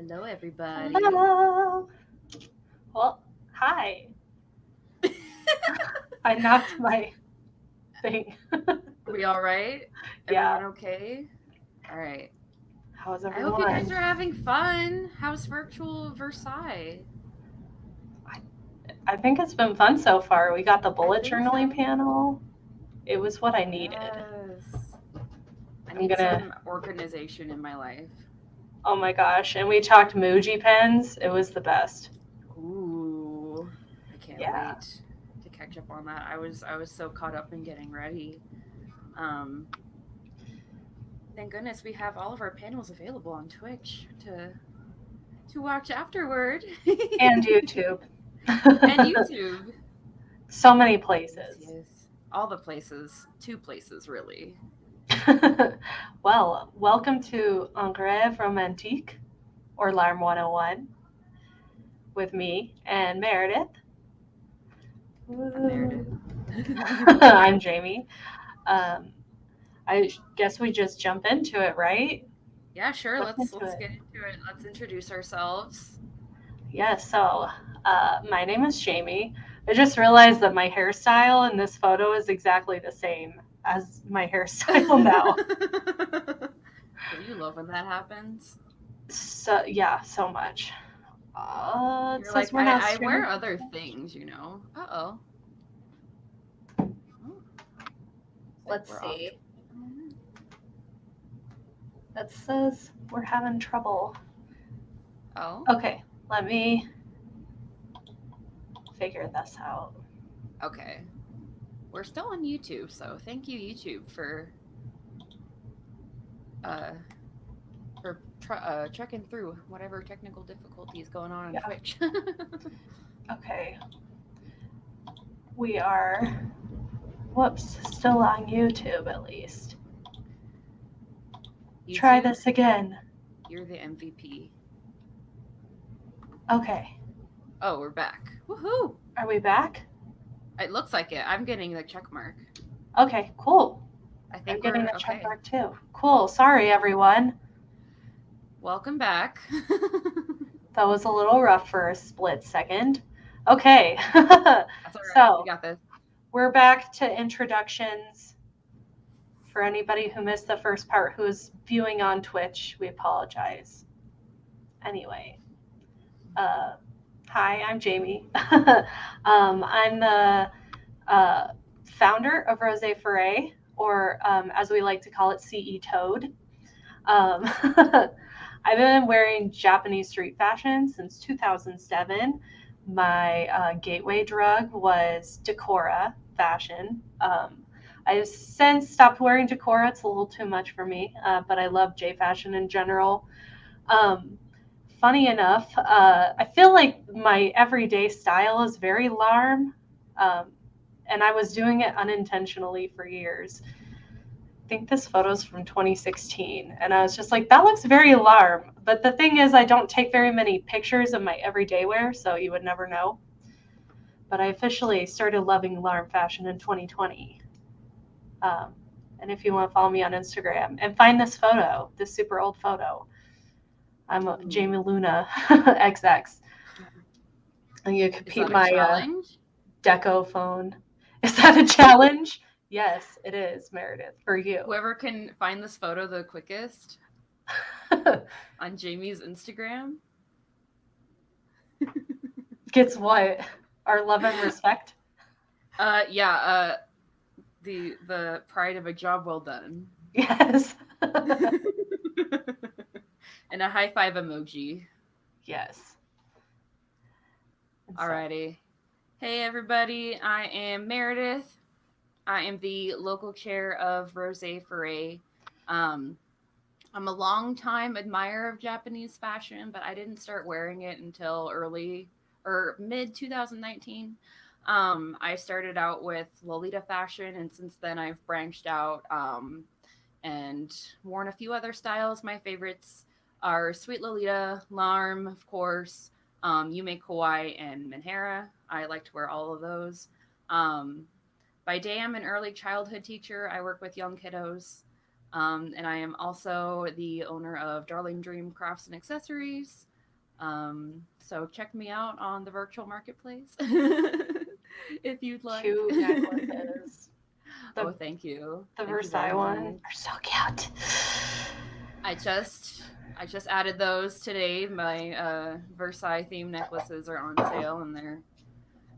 Hello, everybody. Hello. Well, hi. I knocked my thing. We all right? Yeah. Everyone okay? All right. How's I hope you guys everyone? are having fun. How's virtual Versailles? I think it's been fun so far. We got the I bullet think journaling so. panel. It was what I needed. Yes. I I'm need gonna. some organization in my life. Oh my gosh! And we talked Muji pens. It was the best. Ooh. I can't Yeah. wait to catch up on that. I was so caught up in getting ready. Um Thank goodness we have all of our panels available on Twitch to watch afterward. And YouTube. And YouTube. So many Yes, places. yes. All the places. Two places, really. Well, welcome to Rêve, Romantique, or Larme 101, with me and Meredith. I'm Meredith. Woo. I'm Jamie. Um, I guess we just jump into it, right? Yeah, sure. Jump into Let's it. get into it. Let's introduce ourselves. Yeah, my name is Jamie. I just realized that my hairstyle in this photo is exactly the same as my hairstyle now. Don't you love when that happens? So, yeah, so much. It You're says like, we're not I wear streaming. other things, you know. Uh-oh. Oh, looks like Let's we're off see. track at the moment. That says we're having trouble. Oh, Okay, let me figure this out. okay. We're still on YouTube, so thank you, YouTube, uh trekking through whatever technical difficulties going on Yeah, Twitch. okay. We are, whoops, still on YouTube at least. Try YouTube, this again. you're the MVP. Okay, Oh, we're back. Woohoo! are we back? It looks like it. I'm getting the check mark. Okay, cool. I I'm think getting we're the check okay. mark too. Cool. Sorry, everyone. Welcome back. That was a little rough for a split second. Okay, That's all right. We so got this. we're back to introductions. For anybody who missed the first part who's viewing on Twitch, we apologize. Anyway, uh, hi, I'm Jamie. I'm the uh, founder of Rosé Foray, or as we like to call it, CE Toad. Um, I've been wearing Japanese street fashion since 2007. My gateway drug was Decora fashion. I've since stopped wearing Decora. It's a little too much for me, but I love J fashion in general. Um, Funny enough, I feel like my everyday style is very Larme, um, and I was doing it unintentionally for years. I think this photo's from 2016, and I was just like, that looks very Larme. But the thing is, I don't take very many pictures of my everyday wear, so you would never know. But I officially started loving Larme fashion in 2020. Um, and if you want to follow me on Instagram and find this photo, this super old photo, I'm Ooh. Jamie Luna XX. And you can Is peep that a my challenge? deco phone. Is that a challenge? Yes, it is, Meredith, for you. Whoever can find this photo the quickest on Jamie's Instagram. Gets what? Our love and respect? Yeah, the pride of a job well done. Yes. And a high five emoji. Yes. And so, Alrighty. Hey everybody, I am Meredith. I am the local chair of Rose Foray. Um, I'm a long time admirer of Japanese fashion, but I didn't start wearing it until early or mid 2019. I started out with Lolita fashion, and since then I've branched out and worn a few other styles. My favorites are Sweet Lolita, Larm, of course, Yume Kawaii, and Menhera. I like to wear all of those. Um, by day, I'm an early childhood teacher. I work with young kiddos. And I am also the owner of Darling Dream Crafts and Accessories. So check me out on the virtual marketplace if you'd like. Cute necklaces. Oh, thank you. The Thank you Versailles very ones much. are so cute. I just I just added those today. My Versailles themed necklaces are on sale and they're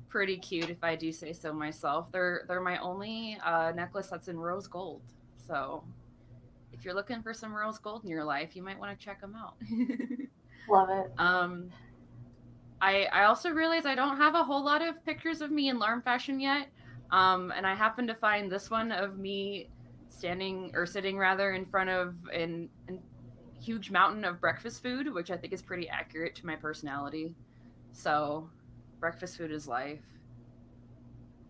pretty cute if I do say so myself. They're my only necklace that's in rose gold. So if you're looking for some rose gold in your life, you might want to check them out. Love it. um, I also realized I don't have a whole lot of pictures of me in Larme Fashion yet. And I happened to find this one of me standing or sitting rather in front of an huge mountain of breakfast food, which I think is pretty accurate to my personality. So, breakfast food is life,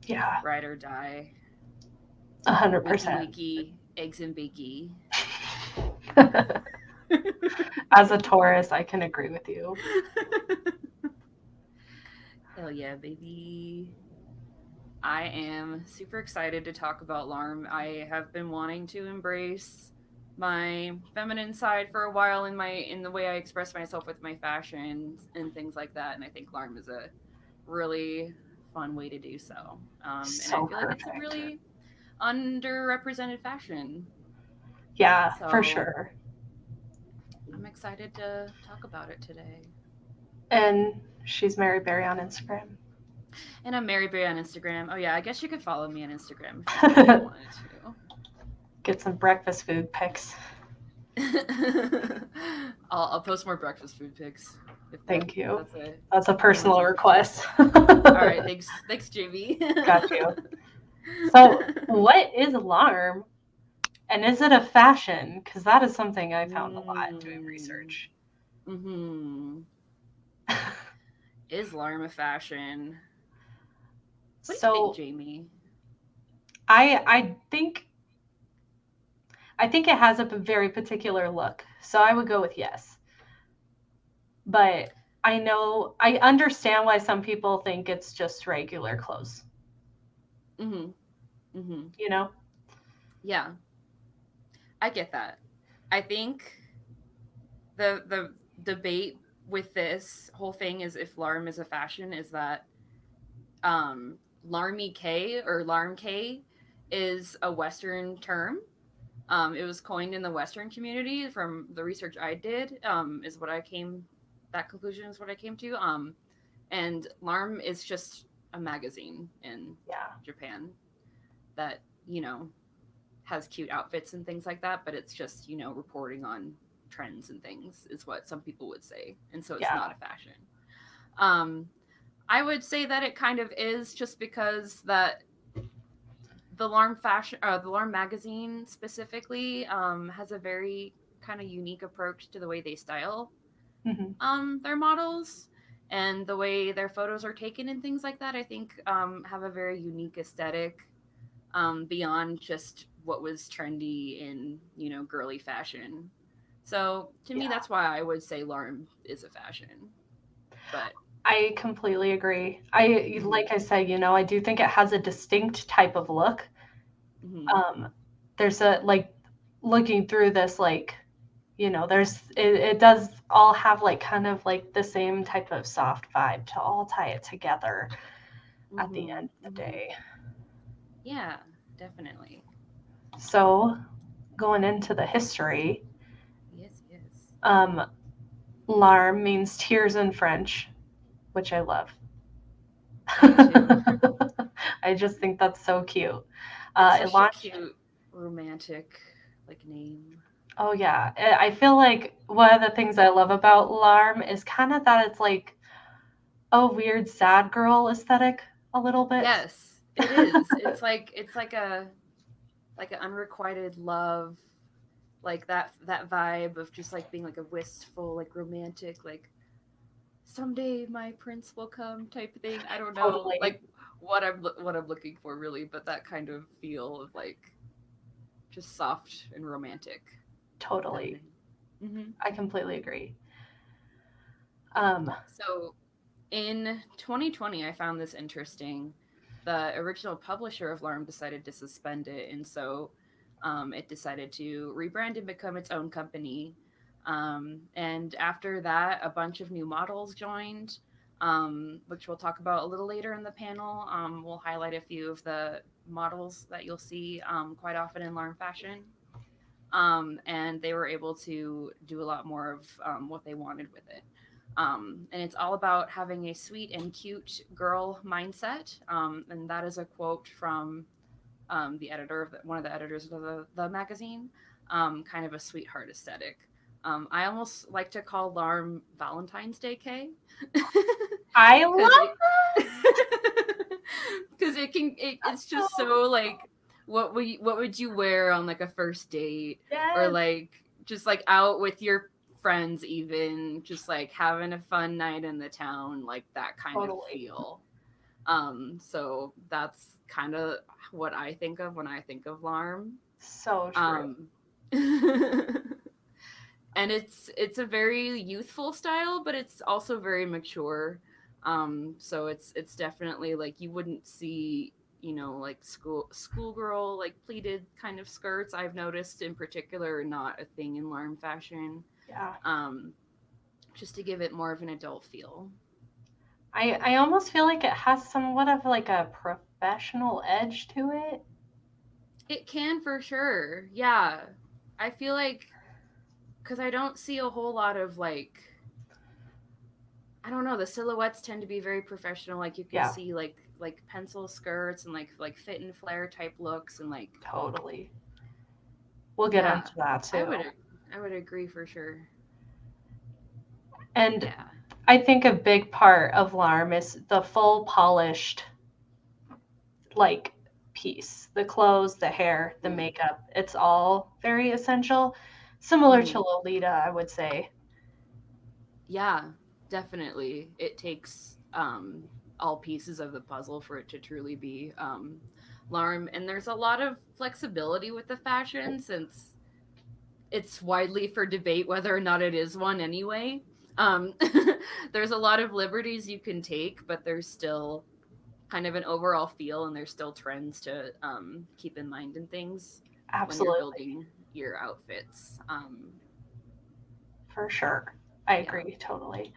Yeah, ride or die, wakey 100%. wakey, eggs and bakey. As a Taurus, I can agree with you. Hell yeah, baby. I am super excited to talk about Larm. I have been wanting to embrace my feminine side for a while in the way I express myself with my fashion and things like that, and I think Larm is a really fun way to do so. And I So feel like it's a perfect. really underrepresented fashion. Yeah, for So sure. I'm excited to talk about it today. And she's Mary Berry on Instagram. And I'm Mary Berry on Instagram. Oh yeah, I guess you could follow me on Instagram if you wanted to. Get some breakfast food pics. I'll post more breakfast food pics Thank if you. that's a That's a anyone's personal interested. request. All right, thanks, Jamie. Got you. So, what is alarm? And is it a fashion? Because that is something I found a lot doing mm, research. mm-hmm. Is Larme fashion? What do you think, So, Jamie? I think it has a very particular look. So I would go with yes. But I understand why some people think it's just regular clothes, Mm-hmm. Mm-hmm. you know? Yeah, I get that. I think the debate with this whole thing is if Larm is a fashion is that Larmy K or Larm K is a Western term. It was coined in the Western community from the research I did. Is what I came that conclusion is what I came to. And Larm is just a magazine in Yeah, Japan that has cute outfits and things like that, but it's just reporting on trends and things is what some people would say, and so it's yeah, not a fashion. Um, I would say that it kind of is just because that the Larm magazine specifically, has a very kind of unique approach to the way they style hmm their models and the way their photos are taken and things like that. I think have a very unique aesthetic beyond just what was trendy in girly fashion. So to me, yeah. that's why I would say Larm is a fashion. But I completely agree. I mm-hmm, like I said, I do think it has a distinct type of look. mm-hmm, Um, there's a like looking through this it does all have like kind of like the same type of soft vibe to all tie it together at the mm-hmm, end of the mm-hmm. day. Yeah, definitely. So going into the history, Yes, yes. um, larme means tears in French, which I love. I do too. I just think that's so cute. It's It such a launched. cute, romantic name. Oh yeah, I feel like one of the things I love about Larme is kind of that it's like a weird sad girl aesthetic a little bit. Yes, it is. It's like an unrequited love, like that vibe of just like being like a wistful, like romantic, like someday my prince will come type of thing. I don't know, Totally, like what I'm looking for really, but that kind of feel of like just soft and romantic totally. happening. Hmm. I completely agree. Um, So in 2020, I found this interesting. The original publisher of Larm decided to suspend it, and so it decided to rebrand and become its own company. And after that, a bunch of new models joined, which we'll talk about a little later in the panel. We'll highlight a few of the models that you'll see quite often in Larme Fashion. And they were able to do a lot more of what they wanted with it. And it's all about having a sweet and cute girl mindset. And that is a quote from the editor of one of the editors of the magazine. Kind of a sweetheart aesthetic. I almost like to call Larme Valentine's Day K. I love because it's just so like what would you wear on like a first date, or Yes. like just like out with your friends, even just like having a fun night in the town, like that kind of feel. So that's kind of what I think of when I think of Larme. So true. And it's a very youthful style, but it's also very mature. So it's definitely like you wouldn't see, like schoolgirl like pleated kind of skirts. I've noticed in particular not a thing in Larme Fashion. Yeah. Just to give it more of an adult feel. I almost feel like it has somewhat of like a professional edge to it. It can for sure. Yeah. I feel like because I don't see a whole lot of like, I don't know, the silhouettes tend to be very professional. Like you can see like pencil skirts and like fit and flare type looks and like totally. We'll get into that too. I would agree for sure. And I think a big part of Larme is the full polished like piece. The clothes, the hair, the makeup. It's all very essential. Similar to Lolita, I would say. Yeah, definitely. It takes all pieces of the puzzle for it to truly be Larme. And there's a lot of flexibility with the fashion since it's widely for debate whether or not it is one anyway. There's a lot of liberties you can take, but there's still kind of an overall feel, and there's still trends to keep in mind and things. Absolutely. When you're building your outfits. For sure. I agree totally.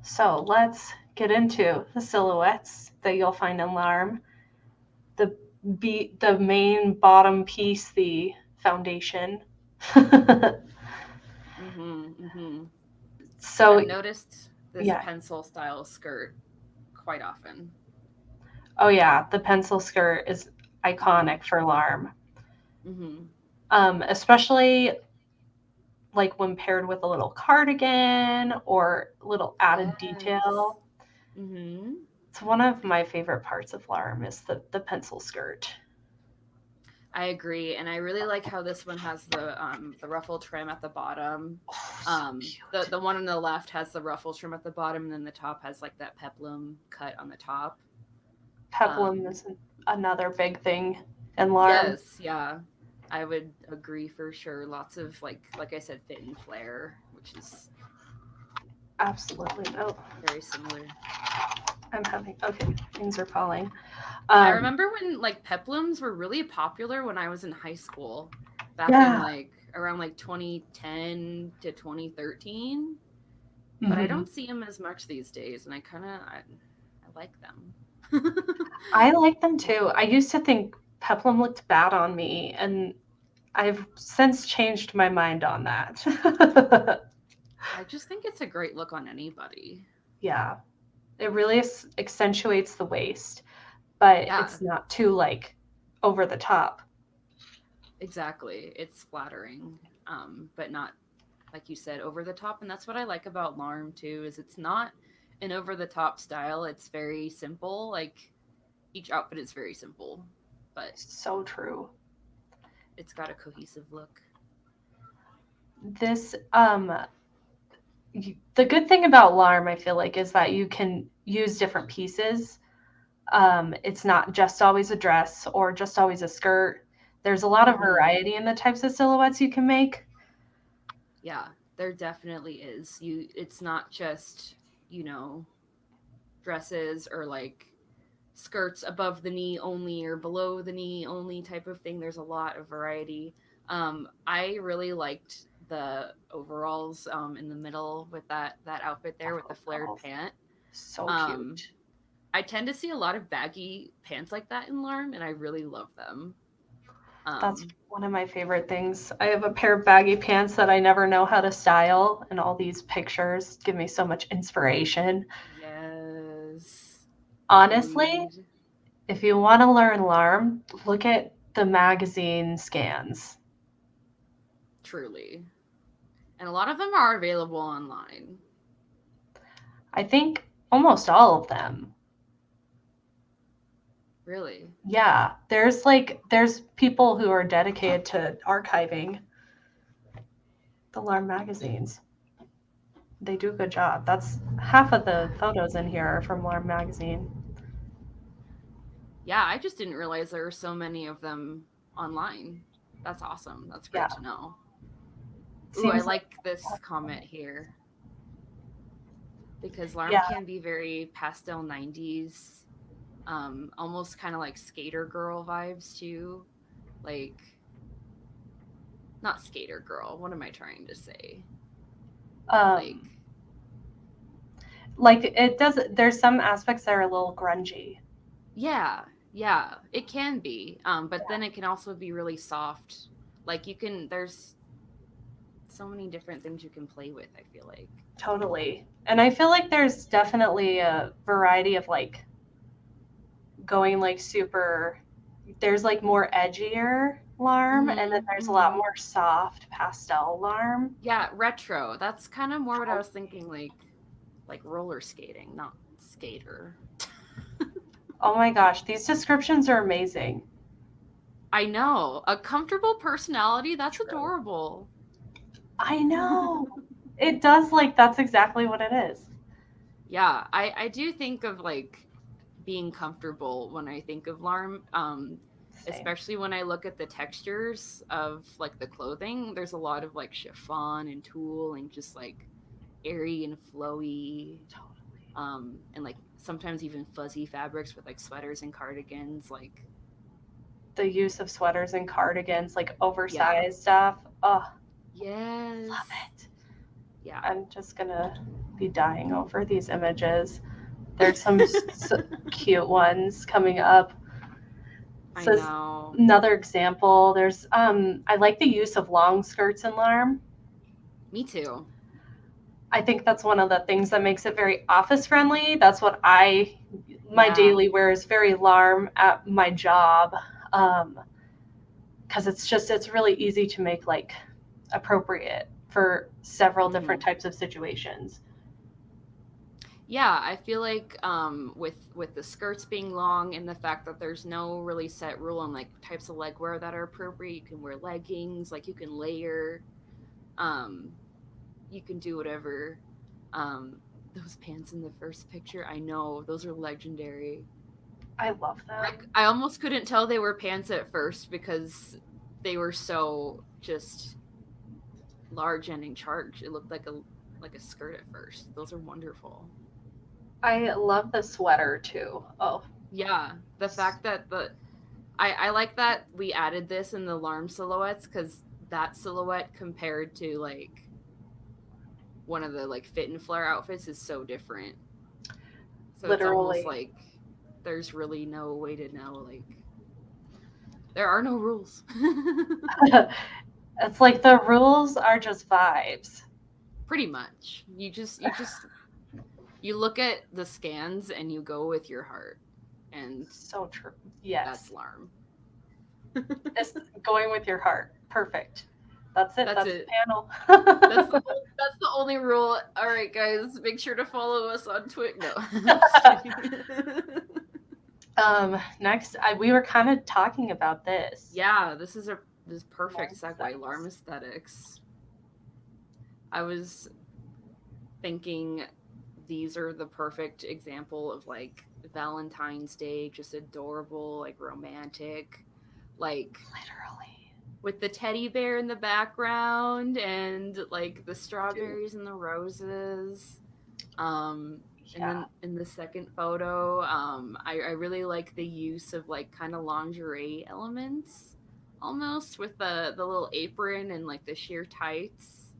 So let's get into the silhouettes that you'll find in Larme. The main bottom piece, the foundation. So I've noticed this pencil style skirt quite often. Oh yeah, the pencil skirt is iconic for Larme. Especially like when paired with a little cardigan or little added detail. It's one of my favorite parts of Larme is the pencil skirt. I agree, and I really like how this one has the ruffle trim at the bottom. The one on the left has the ruffle trim at the bottom, and then the top has like that peplum cut on the top. Peplum is another big thing in Larme. Yes, yeah, I would agree for sure. Lots of like I said, fit and flare, which is absolutely very similar. I'm having things are falling. I remember when like peplums were really popular when I was in high school, back in like around like 2010 to 2013. But I don't see them as much these days, and I like them. I like them too. I used to think peplum looked bad on me, and I've since changed my mind on that. I just think it's a great look on anybody. Yeah. It really accentuates the waist, but it's not too like over the top. Exactly. It's flattering, but not, like you said, over the top. And that's what I like about Larme too, is it's not an over the top style. It's very simple. Like each outfit is very simple, but so true. It's got a cohesive look. This the good thing about Larme, I feel like, is that you can use different pieces. It's not just always a dress or just always a skirt. There's a lot of variety in the types of silhouettes you can make. Yeah, there definitely is. It's not just, dresses or like skirts above the knee only or below the knee only type of thing. There's a lot of variety. I really liked the overalls in the middle with that outfit there with the flared Oh, pant. so Um, cute. I tend to see a lot of baggy pants like that in Larm, and I really love them. That's Um, one of my favorite things. I have a pair of baggy pants that I never know how to style, and all these pictures give me so much inspiration. yes, Honestly, agreed. if you want to learn Larm, look at the magazine scans. Truly, and a lot of them are available online. I think almost all of them. Really, Yeah, there's people who are dedicated to archiving the Larm magazines. They do a good job. That's half of the photos in here are from Larm magazine. yeah. I just didn't realize there were so many of them online. That's awesome. That's Yeah, great to know. Ooh, I seems like like this comment here because Larm yeah. can be very pastel 90s, almost kind of like skater girl vibes too. Like, not skater girl. What am I trying to say? Like, Um, like it does. There's some aspects that are a little grungy. yeah, yeah, it can be. But then it can also be really soft. Like, there's so many different things you can play with, I feel like. Totally. And I feel like there's definitely a variety of like going like super. There's like more edgier Larm, and then there's a lot Mm-hmm. more soft pastel Larm. Yeah, retro. That's kind of more what I was thinking, like roller skating, not skater. Oh my gosh, these descriptions are amazing. I know. A comfortable personality, that's True. adorable. I know. It does like that's exactly what it is. Yeah, I do think of like being comfortable when I think of Larm. Same. Especially when I look at the textures of like the clothing. There's a lot of like chiffon and tulle and just like airy and flowy. Totally. And like sometimes even fuzzy fabrics with like sweaters and cardigans. Like, The use of sweaters and cardigans, like yeah. oversized stuff. Oh, love Yes. it. Yeah. I'm just gonna be dying over these images. There's some cute ones coming up. I So know. another example. There's I like the use of long skirts in Larm. Me too. I think that's one of the things that makes it very office friendly. That's what my Yeah. daily wear is very Larm at my job. Um, because it's really easy to make like appropriate for several different Mm-hmm. types of situations. Yeah, I feel like with the skirts being long and the fact that there's no really set rule on like types of leg wear that are appropriate. You can wear leggings, like you can layer, um, you can do whatever. Those pants in the first picture, I know those are legendary. I love Like them. I almost couldn't tell they were pants at first because they were so just large and in charge. It looked like a skirt at first. Those are wonderful. I love the sweater too. Oh, Yeah, the fact that I like that we added this in the Larm silhouettes because that silhouette compared to like one of the like fit and flare outfits is so different. So it's almost literally. like there's really no way to know. Like there are no rules. It's like the rules are just vibes. Pretty much. You look at the scans and you go with your heart, and So true. Yes. that's Larm. It's going with your heart. Perfect. That's it. That's That's the it. panel. That's the only rule. All right, guys, make sure to follow us on Twitter. No, I'm just kidding. Next, we were kind of talking about this. Yeah, this More perfect segue. Larm aesthetics. aesthetics. I was thinking these are the perfect example of like Valentine's Day, just adorable, like romantic, like Literally. with the teddy bear in the background and like the Dude. strawberries and the roses. Um, and Yeah. then in the second photo, I really like the use of like kind of lingerie elements. almost with the little apron and like the sheer tights.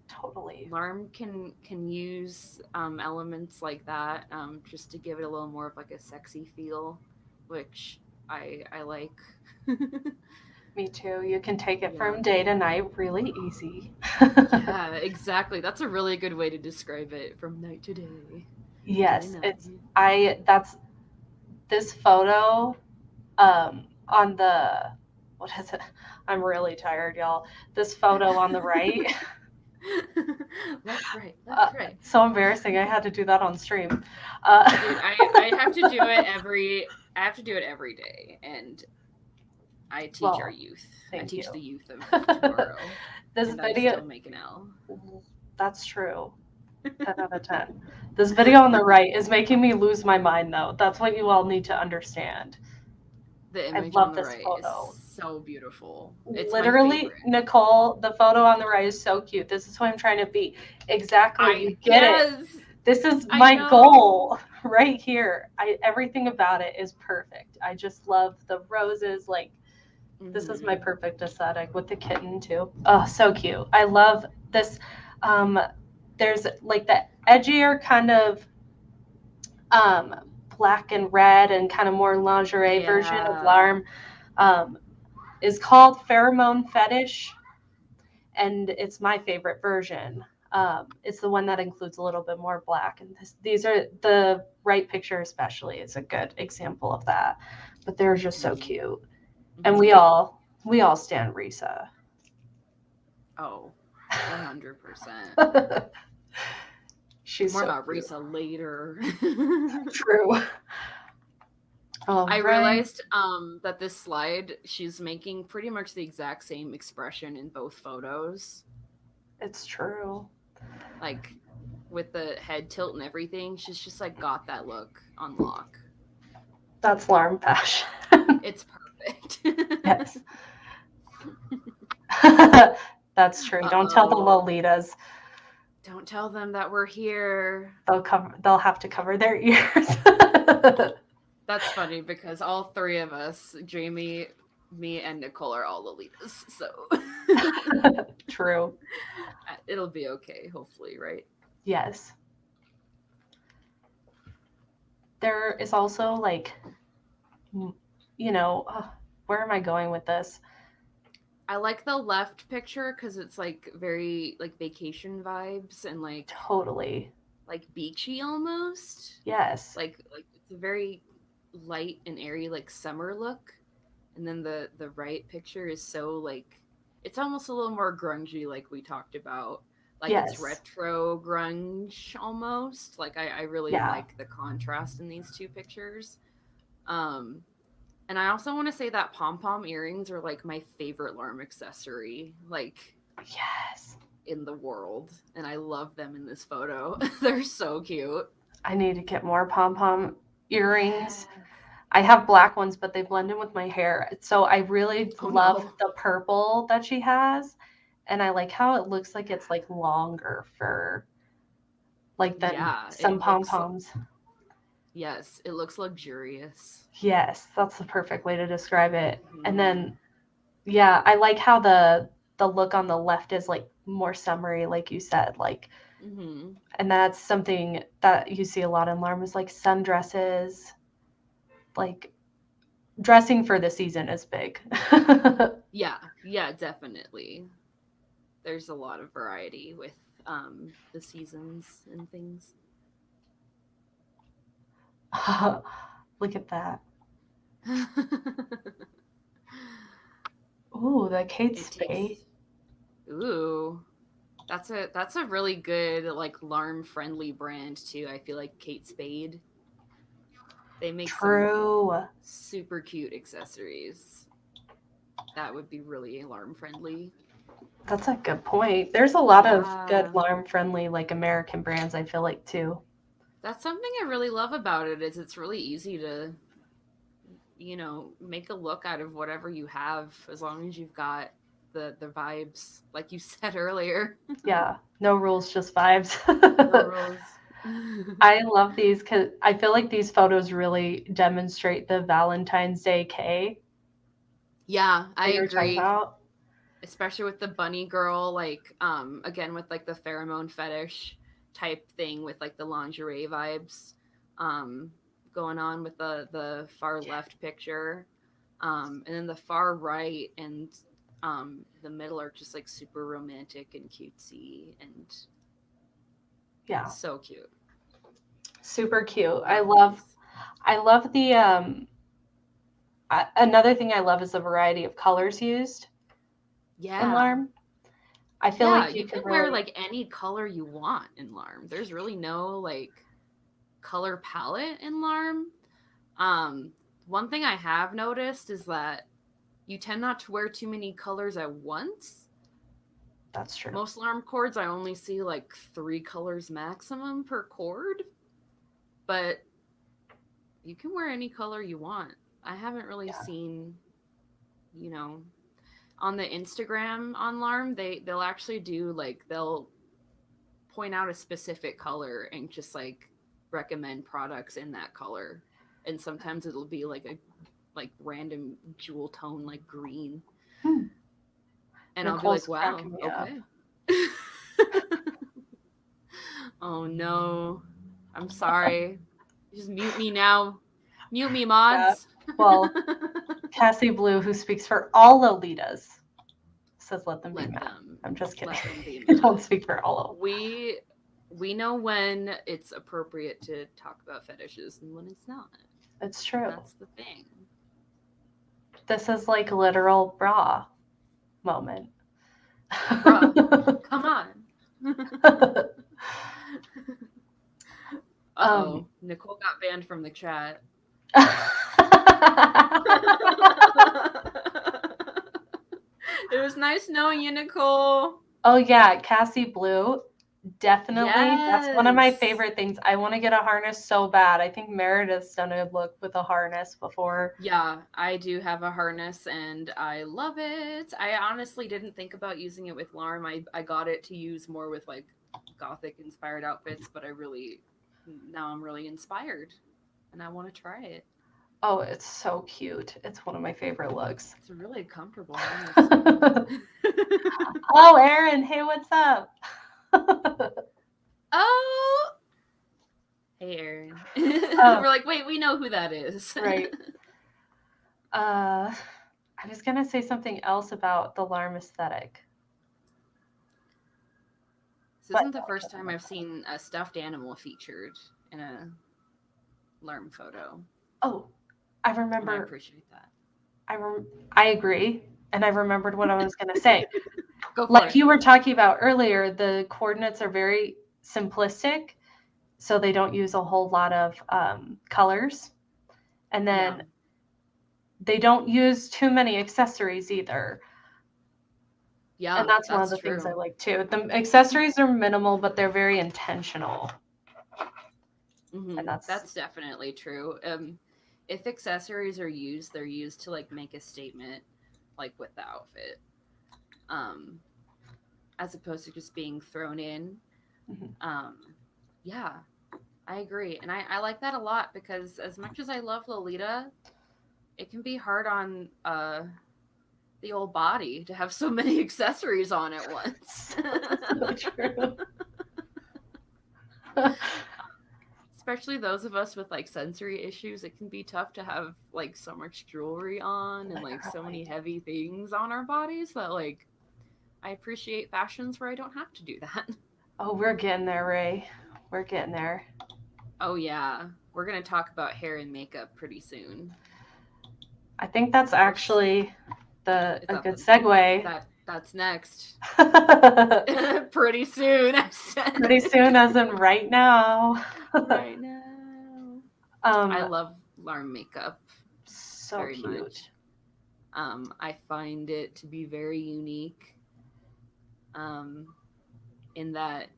Totally. Larm can use elements like that just to give it a little more of like a sexy feel, which I like. Me too. You can take it Yeah. from day to night really easy. Yeah, exactly. That's a really good way to describe it, from night to day, day to Yes, night. that's this photo on the, what is it? I'm really tired, y'all. This photo on the right. Left, right, left, right. So embarrassing. I had to do that on stream. Dude, I have to do it I have to do it every day, and I teach our Well, youth. I thank you. teach the youth of tomorrow, This and I video, still make an L. that's true. 10 out of 10. This video on the right is making me lose my mind, though. That's what you all need to understand. The I image on love the this right is photo. so beautiful. It's my Literally, favorite. Nicole, the photo on the right is so cute. This is who I'm trying to be. Exactly. You get it. Yes, This is I my know. goal right here. Everything about it is perfect. I just love the roses. Like, this is my Hmm. perfect aesthetic with the kitten too. Oh, so cute. I love this. Um, there's like the edgier kind of um, black and red and kind of more lingerie version of Yeah. Larm um, is called Pheromone Fetish, and it's my favorite version. It's the one that includes a little bit more black, and these are the right picture, especially, is a good example of that. But they're just so Hmm. cute, and we Hmm. all stand Risa. Oh, 100%. She's More so about cute. Risa later. True. All I right. realized that this slide, she's making pretty much the exact same expression in both photos. It's true. Like with the head tilt and everything, she's just like got that look on lock. That's Larme Fashion. It's perfect. Yes. That's true. Don't tell the Uh-oh. Lolitas. Don't tell them that we're here. They'll have to cover their ears. That's funny because all three of us, Jamie, me, and Nicole, are all Lolitas. So True. it'll be okay, hopefully, right? Yes. There is also like, you know, where am I going with this? I like the left picture because it's like very like vacation vibes and Totally. like beachy almost. Yes. Like it's a very light and airy like summer look. And then the right picture is so like it's almost a little more grungy like we talked about. Like it's Yes. retro grunge almost. Like I really Yeah. like the contrast in these two pictures. Um and I also want to say that pom pom earrings are like my favorite Larm accessory, like Yes. in the world. And I love them in this photo. They're so cute. I need to get more pom pom earrings. Yes. I have black ones, but they blend in with my hair. So I really Oh love no. the purple that she has. And I like how it looks like it's like longer fur, like than Yeah, some it pom looks poms. yes, it looks luxurious. Yes, that's the perfect way to describe it. And Hmm. then, yeah, I like how the look on the left is like more summery, like you said, like, Hmm. and that's something that you see a lot in Larm is like sundresses, like dressing for the season is big. Yeah, yeah, definitely. There's a lot of variety with the seasons and things. Look at that. Ooh, the Kate It takes Spade. ooh. That's a really good like Larm friendly brand too. I feel like Kate Spade. They make some True. super cute accessories that would be really alarm friendly. That's a good point. There's a lot of good Yeah. Larm friendly, like American brands, I feel like, too. That's something I really love about it is it's really easy to, you know, make a look out of whatever you have as long as you've got the vibes like you said earlier. Yeah, no rules, just vibes. No rules. I love these because I feel like these photos really demonstrate the Valentine's Day K. Yeah, I that you were talking agree. about? Especially with the bunny girl, like again with like the pheromone fetish type thing with like the lingerie vibes um going on with the far left picture. And then the far right and the middle are just like super romantic and cutesy and Yeah, so cute. super cute. I Love love these. I love the another thing I love is the variety of colors used in Yeah. Larme. I feel Yeah, like you you can could wear really like any color you want in Larm. There's really no like color palette in Larm. Um, One thing I have noticed is that you tend not to wear too many colors at once. that's true. Most alarm cords, I only see like 3 colors maximum per cord, but you can wear any color you want. I haven't really Yeah. seen, you know, on the Instagram on Larm, they'll actually do like they'll point out a specific color and just like recommend products in that color. And sometimes it'll be like a like random jewel tone like green. Hmm. And I'll be like, Nicole's wow, cracking me up. okay. Oh no. I'm sorry. Just mute me now. Mute me, Yeah. mods. Well, Cassie Blue, who speaks for all Lolitas, says let them be Let mad. them I'm just kidding. let them be I don't mad. speak for all of them. We know when it's appropriate to talk about fetishes and when it's not. It's true. That's the thing. This is like literal bra moment. Bruh, come on. Uh-oh. Nicole got banned from the chat. It was nice knowing you, Nicole. Oh yeah, Cassie Blue. Definitely. That's one of my Yes. favorite things. I want to get a harness so bad. I think Meredith's done a look with a harness before. Yeah, I do have a harness and I love it. I honestly didn't think about using it with Larm. I got it to use more with like gothic inspired outfits, but now I'm really inspired and I want to try it. Oh, it's so cute. It's one of my favorite looks. It's a really comfortable harness. Oh, Erin, hey, what's up? Oh, hey, Erin. Oh, We're like, wait, we know who that is. right. I was gonna say something else about the Larm aesthetic, This but isn't the first time I've seen a stuffed animal featured in a Larm photo, oh, I and I remember. appreciate that. I agree, and I remembered what I was gonna say. Go for Like it. you were talking about earlier, the coordinates are very simplistic, so they don't use a whole lot of colors, and Yeah. then they don't use too many accessories either. And Yeah, that's one of that's the things I true. like too. The accessories are minimal, but they're very intentional. And that's That's definitely true. If accessories are used, they're used to like make a statement, like with the outfit, um, as opposed to just being thrown in. mhm. Um, yeah, I agree, and I like that a lot because as much as I love Lolita, it can be hard on the old body to have so many accessories on at once. So true. Especially those of us with like sensory issues, it can be tough to have like so much jewelry on and like so many Literally. heavy things on our bodies that like I appreciate fashions where I don't have to do that. Oh, we're getting there, Ray. We're getting there. Oh yeah, we're gonna talk about hair and makeup pretty soon. I think that's Which actually is a that good segue. that's next. Pretty soon, I Pretty said. soon, as in right now. Right now. I um, love Larm makeup so very cute. much. I find it to be very unique. Um, in that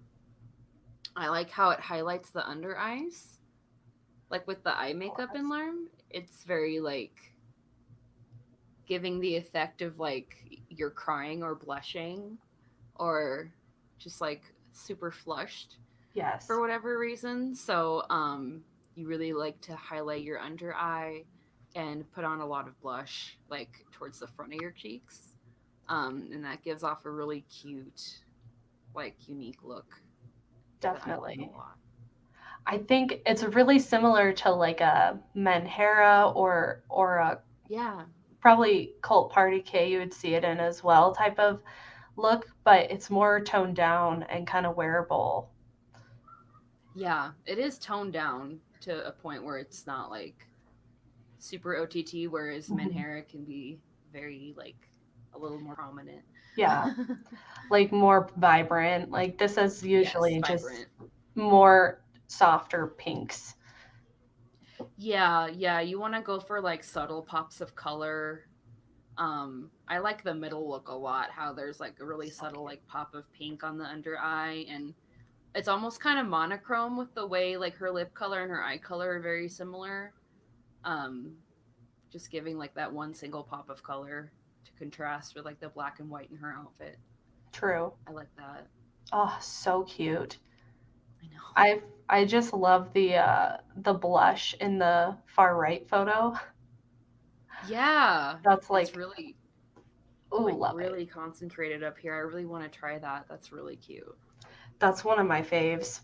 I like how it highlights the under eyes. Like with the eye makeup in Larm, it's very like giving the effect of like you're crying or blushing or just like super flushed Yes. for whatever reason. So you really like to highlight your under eye and put on a lot of blush, like towards the front of your cheeks. And that gives off a really cute, like unique look that I like Definitely. a lot. I think it's really similar to like a Menhera or a Yeah. probably Cult Party K you would see it in as well type of look, but it's more toned down and kind of wearable. Yeah, it is toned down to a point where it's not like super OTT, whereas Mhm. Menhera can be very like a little more prominent. Yeah, like more vibrant. Like this is Yes, usually just vibrant. more softer pinks. Yeah, yeah, you want to go for like subtle pops of color. I like the middle look a lot, how there's like a really So subtle cute. like pop of pink on the under eye, and it's almost kind of monochrome with the way like her lip color and her eye color are very similar. Um, just giving like that one single pop of color to contrast with like the black and white in her outfit. True. I like that. Oh, so cute. I know. I just love the blush in the far right photo. Yeah, That's it's like, really ooh, like love it. really concentrated up here. I really want to try that. That's really cute. That's one of my faves.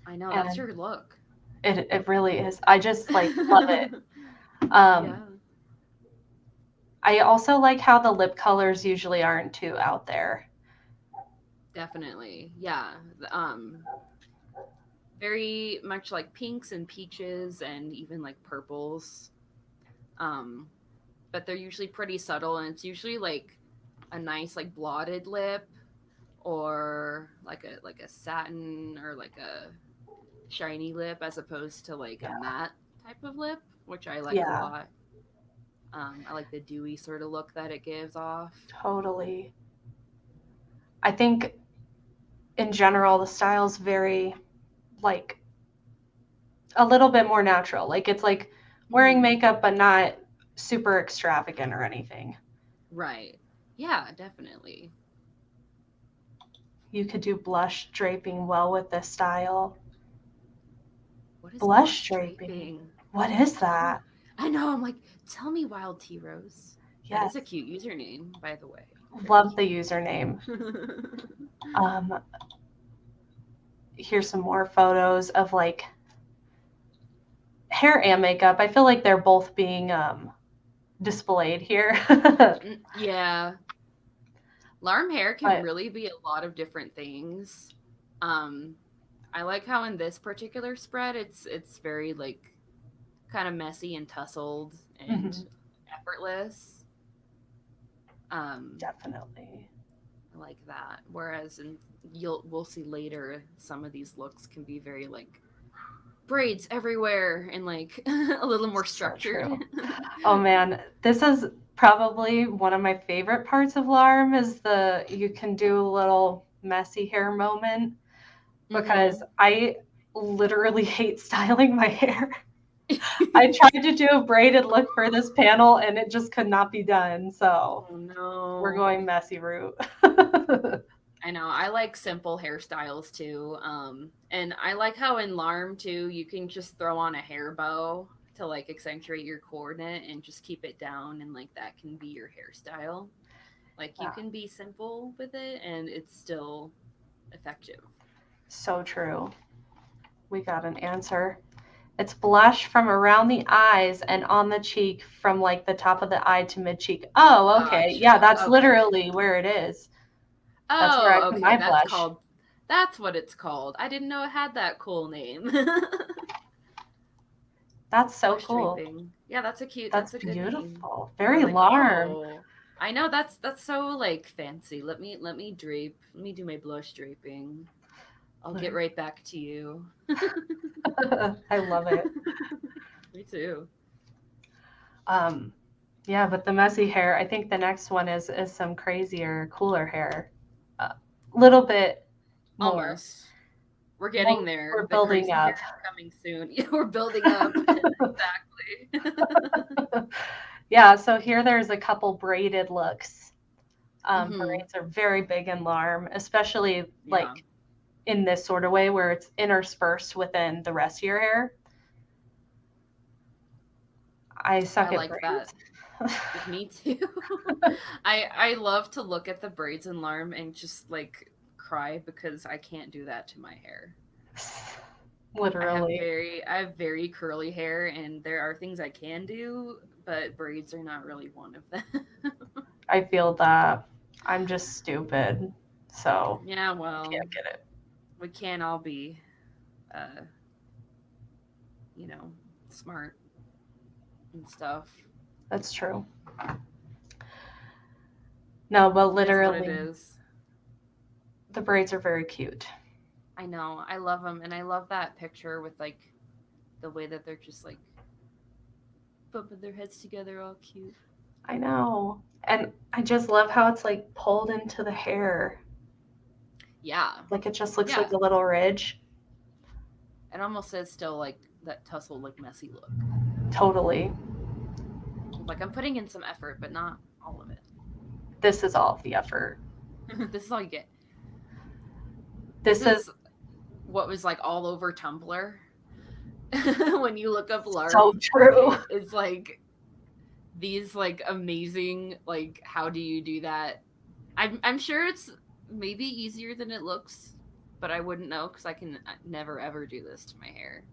I know, that's And your look. it really is. I just like love it. Um, Yeah, I also like how the lip colors usually aren't too out there. definitely. Yeah. Very much like pinks and peaches and even like purples. Um, but they're usually pretty subtle, and it's usually like a nice like blotted lip, or like a satin or like a shiny lip, as opposed to like a Yeah. matte type of lip, which I like a Yeah, lot. I like the dewy sort of look that it gives off. totally. I think in general the style's very like a little bit more natural. Like it's like wearing Mm-hmm. makeup but not super extravagant or anything. Right. Yeah, definitely. You could do blush draping well with this style. What is Blush blush draping. draping? What is Tell me. that? I know. I'm like, tell me, Wild Tea Rose. That is a Yes. cute username, by the way. Very Love the cute. username. Um, here's some more photos of like hair and makeup. I feel like they're both being displayed here. Yeah, Larme hair can But really be a lot of different things. Um, I like how in this particular spread, it's very like kind of messy and tussled and mhm, effortless. Um, definitely. I like that. Whereas in we'll see later, some of these looks can be very like braids everywhere and like a little more So structured. true. Oh man, this is probably one of my favorite parts of Larm is the you can do a little messy hair moment because Mm-hmm. I literally hate styling my hair. I tried to do a braided look for this panel and it just could not be done. So Oh we're no. going messy route. I know. I like simple hairstyles too. And I like how in Larm too, you can just throw on a hair bow to like accentuate your coordinate and just keep it down, and like that can be your hairstyle. Like you Yeah, can be simple with it and it's still effective. so true. We got an answer. It's blush from around the eyes and on the cheek from like the top of the eye to mid cheek. Oh, okay. Yeah, Gotcha. that's Okay. literally where it is. That's where I Oh, put okay. my That's blush. called. That's what it's called. I didn't know it had that cool name. That's so Blush cool. draping. Yeah, that's a cute. That's That's a good name. beautiful. I Very like. larm. Oh, I know. That's so like fancy. Let me drape. Let me do my blush draping. I'll get right back to you. I love it. Me too. Um, yeah, but the messy hair, I think the next one is some crazier, cooler hair. A little bit more. Almost. We're getting We're there. The building crazy hair up. is coming soon. Yeah, we're building up. Exactly. Yeah, so here there's a couple braided looks. Hmm. Braids are very big in Larm, especially Yeah. like in this sort of way where it's interspersed within the rest of your hair. I I suck at like that. braids. Me too. I love to look at the braids in Larme and just like cry because I can't do that to my hair. Literally. I have very curly hair and there are things I can do, but braids are not really one of them. I feel that. I'm just stupid. So Yeah, I well, can't get it. we can't all be uh, you know, smart and stuff. That's true. No, but It is what it literally, is. the braids are very cute. I know. I love them and I love that picture with like the way that they're just like bumping their heads together all cute. I know. And I just love how it's like pulled into the hair. Yeah. Like it just looks like Yeah. a little ridge. It almost says still like that tussle like messy look. Totally. Like I'm putting in some effort, but not all of it. This is all of the effort. This is all you get. This This is is what was like all over Tumblr. When you look up so Larm, true. it's like these like amazing like how do you do that? I'm sure it's maybe easier than it looks, but I wouldn't know because I can never ever do this to my hair.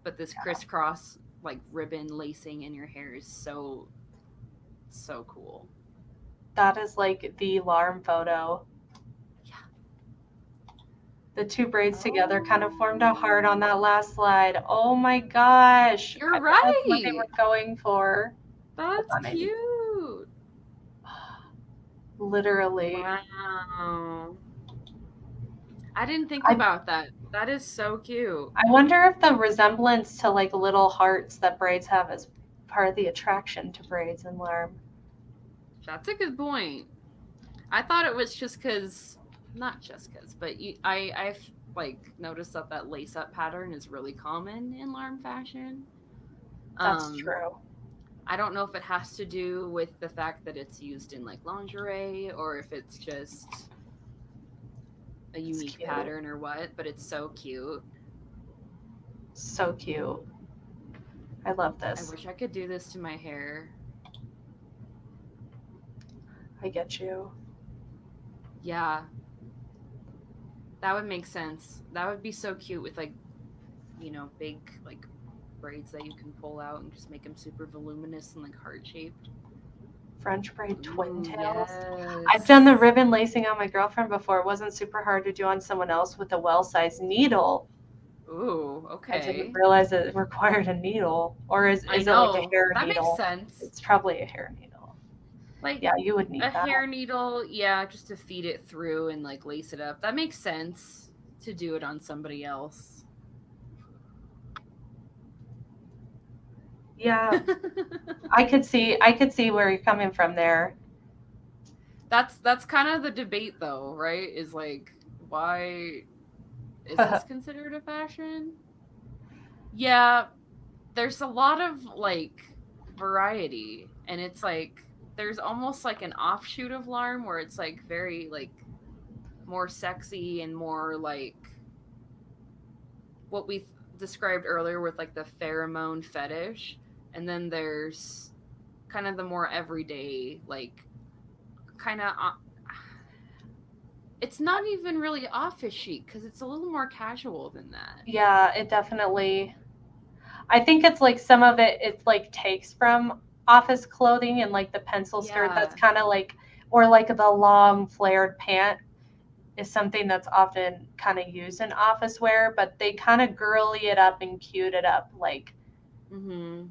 But this crisscross like ribbon lacing in your hair is so cool. That is like the alarm photo. Yeah. The two braids together kind of formed a heart on that last slide. Oh my gosh. You're I bet that's what they right. were going for. Hold That's on, I need. cute. Literally. Wow. I didn't think I about that. That is so cute. I wonder if the resemblance to like little hearts that braids have is part of the attraction to braids and alarm. That's a good point. I thought it was just because, not just because, but I've like noticed that that lace up pattern is really common in Larme fashion. That's Um, true. I don't know if it has to do with the fact that it's used in like lingerie or if it's just a It's unique cute. pattern or what, but it's so cute. So cute. I love I this. wish I could do this to my hair. I get you. Yeah, that would make sense. That would be so cute with like, big like braids that you can pull out and just make them super voluminous and like heart shaped. French braid twin Ooh, tails. I've done the yes. ribbon lacing on my girlfriend before. It wasn't super hard to do on someone else with a well-sized needle. Ooh, I didn't okay. realize it required a needle. Or I is it like a know. hair That makes needle? sense. It's probably a hair needle. Like Yeah, you would a need that. hair needle, yeah, just to feed it through and like lace it up. That makes sense to do it on somebody else. Yeah, I could see where you're coming from there. That's kind of the debate though, right? Is like why is this considered a fashion? Yeah, there's a lot of like variety and it's like there's almost like an offshoot of Larm where it's like very like more sexy and more like what we described earlier with like the pheromone fetish, and then there's kind of the more everyday like kind of it's not even really office chic because it's a little more casual than that. Yeah, it definitely. I think it's like some of it like takes from office clothing and like the pencil skirt that's Yeah. kind of like, or like the long flared pant is something that's often kind of used in office wear, but they kind of girly it up and cute it up like Mm-hmm.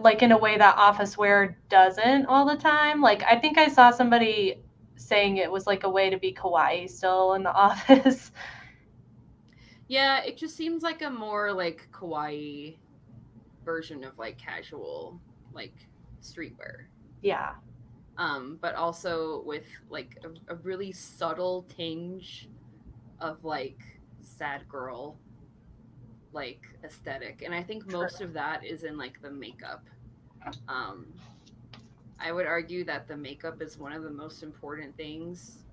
like in a way that office wear doesn't all the time. Like I think I saw somebody saying it was like a way to be kawaii still in the office. Yeah, it just seems like a more like kawaii version of like casual like streetwear. Yeah, But also with like a really subtle tinge of like sad girl like aesthetic, and I think true. most of that is in like the makeup. um I would argue that the makeup is one of the most important things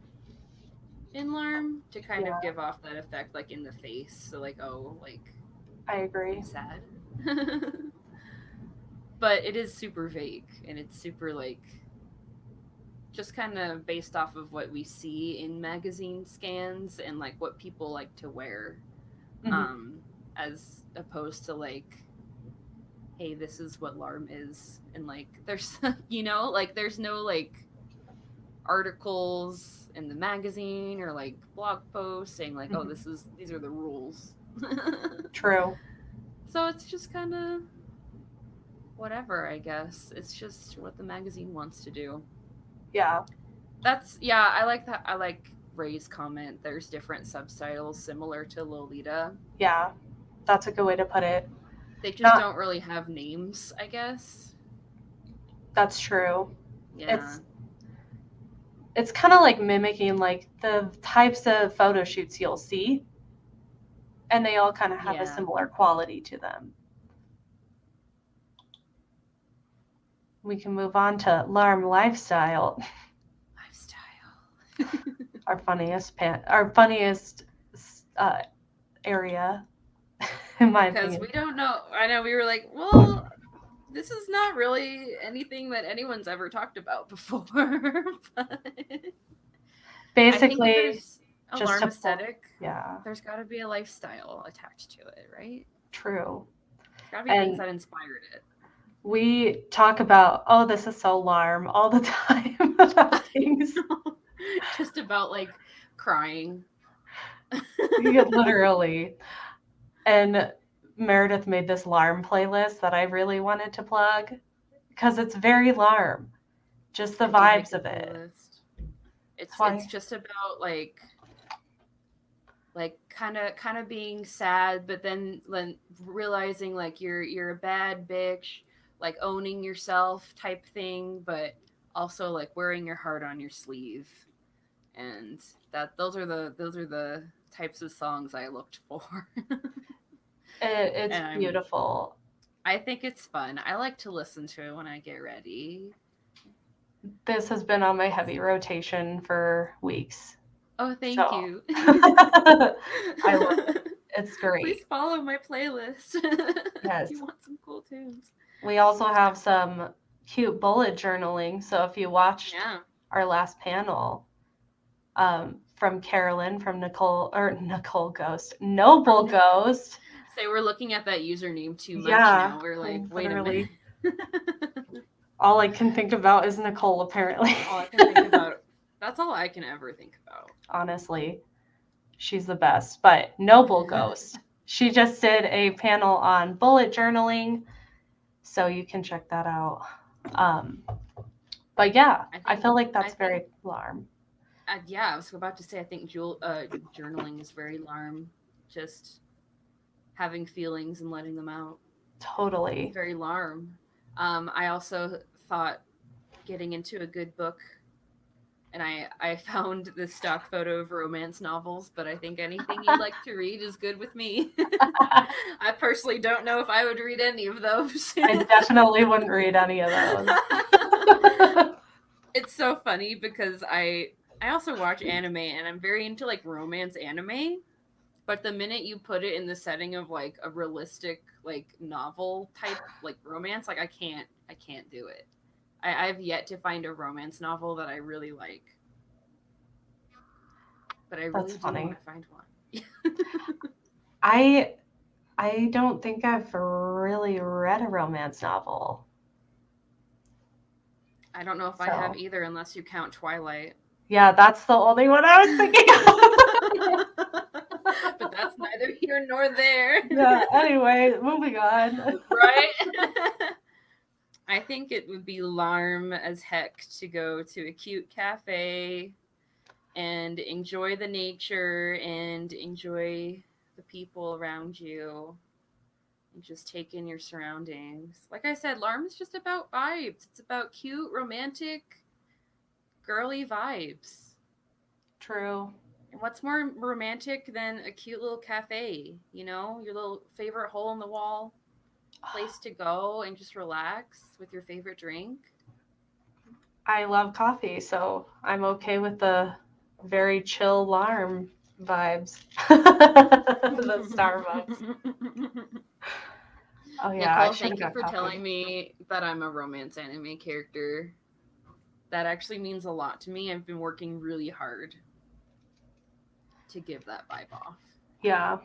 in Larm to kind of Yeah, give off that effect like in the face, so like oh like I I'm agree. sad. but it is super vague, and it's super like just kind of based off of what we see in magazine scans and like what people like to wear, Mhm. um as opposed to like, hey, this is what Larme is, and like there's like there's no like articles in the magazine or like blog posts saying like, oh, Mhm. these are the rules. True. So it's just kind of whatever, I guess. It's just what the magazine wants to do. Yeah. That's yeah, I like that. I like Ray's comment. There's different substyles similar to Lolita. Yeah. That's a good way to put it. They just Not don't really have names, I guess. That's true. Yeah. It's kind of like mimicking like the types of photo shoots you'll see, and they all kind of have a Yeah. similar quality to them. We can move on to Larm Lifestyle, Lifestyle. our funniest area, in my Because we opinion. don't know. I know we were like, well, this is not really anything that anyone's ever talked about before. But I think if Basically, there's just alarm to pull, aesthetic, yeah, there's got to be a lifestyle attached to it, right? true. There's got to be things And that inspired we talk about, oh, this is so Larm all the time about it. things. Just about like crying. Yeah, literally. And Meredith made this Larm playlist that I really wanted to plug because it's very Larm, just the I did make vibes a of it. playlist. That's It's why, just about like kind of being sad, but then realizing like you're a bad bitch, like owning yourself type thing, but also like wearing your heart on your sleeve. And that those are the types of songs I looked for. it's And beautiful. I think it's fun. I like to listen to it when I get ready. This has been on my heavy rotation for weeks. Oh, So thank you. I love it. It's Please great. follow my playlist if you Yes. want some cool tunes. We also have some cute bullet journaling. So if you watched Yeah. our last panel, from Carolyn from Nicole Ghost, Noble From Ghost. Say we're looking at that username too much Yeah, now. We're like, wait a minute. literally. All I can think about is Nicole, apparently. All I can think about. That's all I can ever think about. Honestly, she's the best. But Noble Ghost, she just did a panel on bullet journaling, so you can check that out. Um, but yeah, I feel like I that's think very Larm. yeah, I was about to say I think journaling is very Larm, just having feelings and letting them out. It's Totally. very Larm. I also thought getting into a good book, and I found this stock photo of romance novels, but I think anything you'd like to read is good with me. I personally don't know if I would read any of those. I definitely wouldn't read any of those. It's so funny because I also watch anime, and I'm very into like romance anime, but the minute you put it in the setting of like a realistic like novel type like romance, like I can't do it. I've yet to find a romance novel that I really like, but I That's really do want funny. to find one. I I don't think I've really read a romance novel. I don't know if I have So, either, unless you count Twilight. yeah, that's the only one I was thinking But that's neither here nor there. Yeah, anyway, moving on. Right? I think it would be Larm as heck to go to a cute cafe and enjoy the nature and enjoy the people around you and just take in your surroundings. Like I said, Larm is just about vibes. It's about cute, romantic, girly vibes. True. And what's more romantic than a cute little cafe? Your little favorite hole in the wall place to go and just relax with your favorite drink. I love coffee, so I'm okay with the very chill Larm vibes. The Starbucks. Oh yeah, I Nicole, should have thank you got for coffee. telling me that I'm a romance anime character. That actually means a lot to me. I've been working really hard to give that vibe off. Yeah,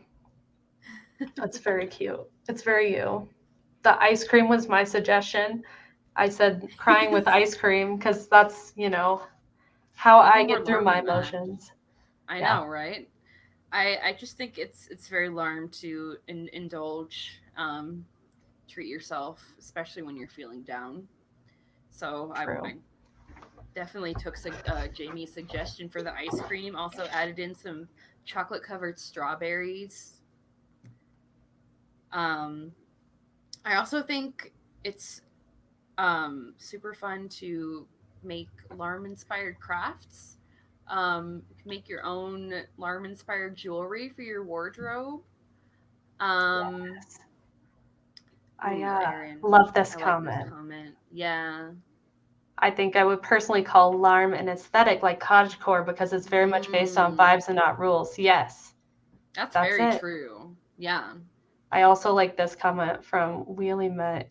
that's very cute. It's very you. The ice cream was my suggestion. I said crying with ice cream because that's, how I Nothing more get through my Larme than that. emotions. I Yeah, know, right? I just think it's very Larme to indulge, treat yourself, especially when you're feeling down. So true. I definitely took Jamie's suggestion for the ice cream. Also added in some chocolate covered strawberries. Um, I also think it's super fun to make Larm inspired crafts. You can make your own Larm inspired jewelry for your wardrobe. Um, Yes. I ooh, Erin, love this I like this comment. comment. Yeah. I think I would personally call Larm an aesthetic like cottagecore because it's very much based on Mm, vibes and not rules. Yes, that's that's very it. true. Yeah. I also like this comment from Wheelie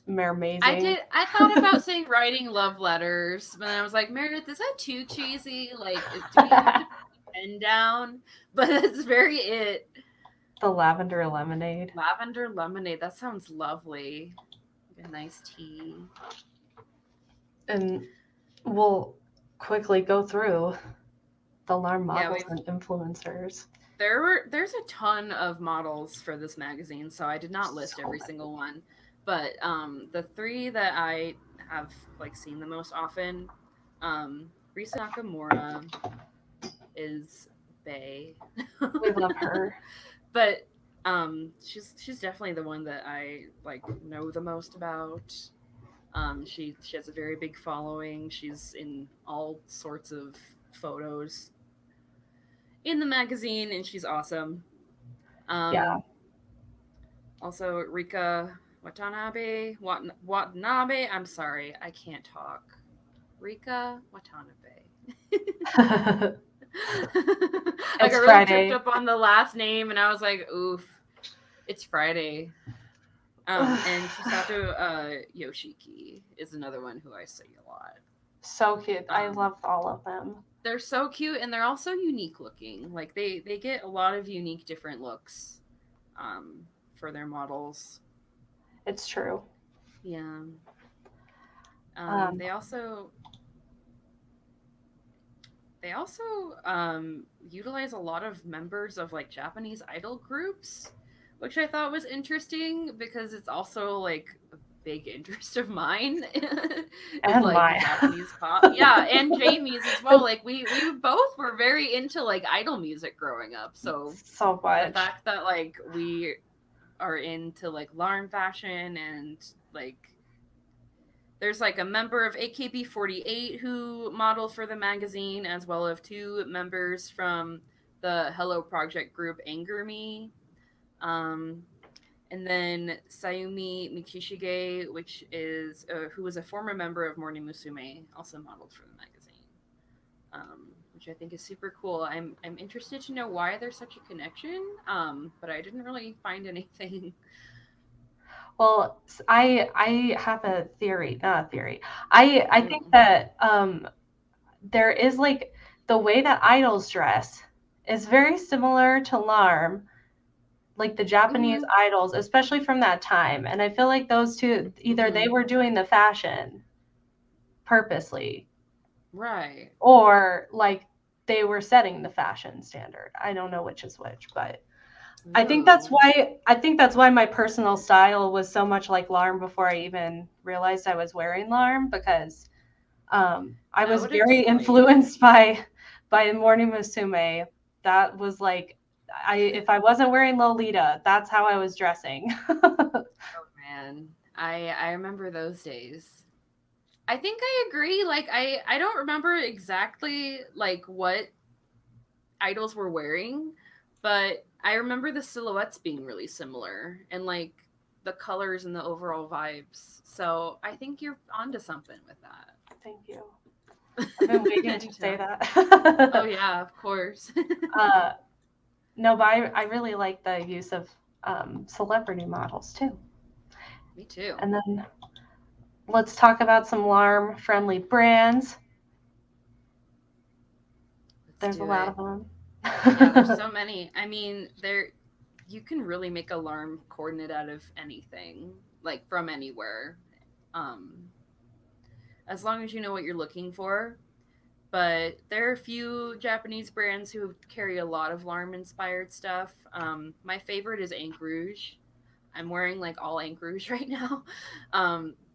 Mermazing. I thought about saying writing love letters, but then I was like, Meredith, is that too cheesy? Like, do we have to put the pen down? But that's very it. The lavender lemonade. Lavender lemonade. That sounds lovely. Like a nice tea. And we'll quickly go through the Larm Yeah, models we've and influencers. there's a ton of models for this magazine, so I did not list So every many. single one. But the three that I have like seen the most often, Risa Nakamura is Bay. We love her. But she's definitely the one that I like know the most about. She has a very big following. She's in all sorts of photos in the magazine, and she's awesome. Yeah. Um, Also, Rika Watanabe. I'm sorry, I can't talk. Rika Watanabe. I got It's really tripped Friday. up on the last name, and I was like, "Oof, it's Friday." And Chisato Yoshiki is another one who I see a lot. So cute. I Um, love all of them. they're so cute, and they're also unique looking. Like they get a lot of unique, different looks for their models. It's true. Yeah. Um, They also utilize a lot of members of like Japanese idol groups, which I thought was interesting because it's also like a big interest of mine is and like mine. Japanese pop. Yeah, and Jamie's as well. Like we both were very into like idol music growing up. So So the much. fact that like we are into like Larme Fashion and like there's like a member of AKB48 who modeled for the magazine, as well as two members from the Hello Project group Anger Me. Um, and then Sayumi Mikishige, which is who was a former member of Morning Musume, also modeled for the magazine, which I think is super cool. I'm interested to know why there's such a connection, but I didn't really find anything. Well, I have a theory, not a theory. I think Mm. that there is like the way that idols dress is very similar to Larm, like the Japanese Mm-hmm. idols, especially from that time. And I feel like those two either they Mm-hmm. were doing the fashion purposely Right. or like they were setting the fashion standard. I don't know which is which, but Ooh. I think that's why my personal style was so much like Larm before I even realized I was wearing Larm because I That was would very explain. influenced by Morning Musume. That was like I if I wasn't wearing Lolita, that's how I was dressing. Oh man, I remember those days. I think I agree. Like I don't remember exactly like what idols were wearing, but I remember the silhouettes being really similar and like the colors and the overall vibes. So I think you're onto something with that. Thank you. I've been waiting to say Anytime. Oh that. yeah, of course. uh, no, but I really like the use of celebrity models too. Me too. And then let's talk about some Larme friendly brands. Let's There's a do lot it. of them. Yeah, there's so many. I mean, you can really make a alarm coordinate out of anything, like from anywhere. Um, as long as you know what you're looking for. But there are a few Japanese brands who carry a lot of Larm inspired stuff. My favorite is Ink Rouge. I'm wearing like all Ink Rouge right now.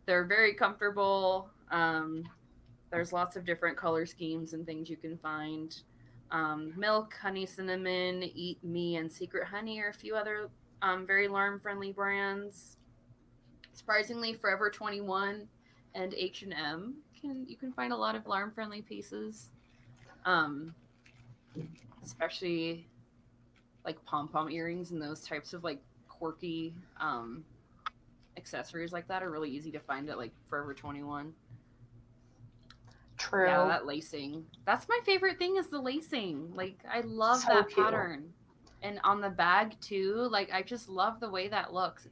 They're very comfortable. There's lots of different color schemes and things you can find. Milk, Honey Cinnamon, Eat Me, and Secret Honey are a few other very Larm friendly brands. Surprisingly, Forever 21 and H&M you can find a lot of Larm friendly pieces. Um, Especially like Pom Pom earrings and those types of like quirky accessories like that are really easy to find at like Forever 21. Yeah, True. that lacing. That's my favorite thing is the lacing. Like I love So that cute. pattern. And on the bag too, like I just love the way that looks.